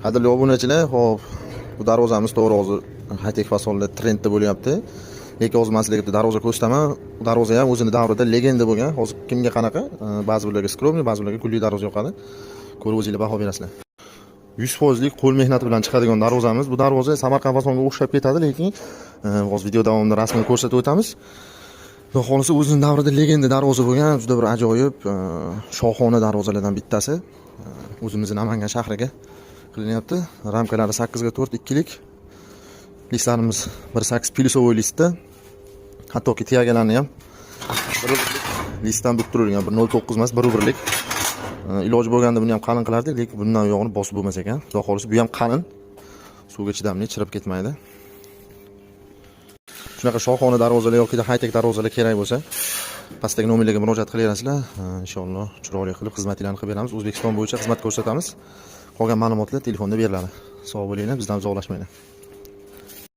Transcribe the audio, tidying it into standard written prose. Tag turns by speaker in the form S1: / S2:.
S1: Qadrli obunachilar, hop, bu darvozamiz to'g'ri hozir high-tech fasonda trendda bo'lyapti. Lekin hozir men sizlarga darvoza ko'rsataman. Bu darvoza ham o'zining davrida legenda bo'lgan. Hozir kimga qanaqa? Ba'zi ularga skromniy, ba'zi ularga kulli darvoza yoqadi. Ko'rib o'zingizlar baho berasizlar. 100% qo'l mehnati bilan chiqadigan darvozamiz. Bu darvoza Samarqand fasonga o'xshab ketadi, lekin hozir video davomida rasmini ko'rsatib o'tamiz. Xudo xolisa o'zining davrida legenda darvoza bo'lgan, juda bir ajoyib, shohona darvozalardan bittasi. O'zimizning Namangan shahriga qilinyapti. Ramkalari 8 ga 4 2lik. Listlarimiz 1.8 plisovoy listda. Hattoki tiagalarni ham 1 listdan bo'lib turilgan, 1.09 emas, 1.1lik. Iloji bo'lganda buni ham qalin qilardik, lekin bundan yog'ini bosib bo'lmas ekan. Xudo xolisa bu ham qalin. Suvga chidamli, chirib ketmaydi. Shunaqa shohona darvozalar yoki high-tech darvozalar kerak bo'lsa, pastdagi nomerlarga murojaat qilaverasizlar. Inshaalloh chiroyli qilib xizmatlarni qilib beramiz. O'zbekiston bo'yicha xizmat ko'rsatamiz. Qolgan ma'lumotlar telefonda beriladi. Sog' bo'linglar, bizdan uzoqlashmanglar.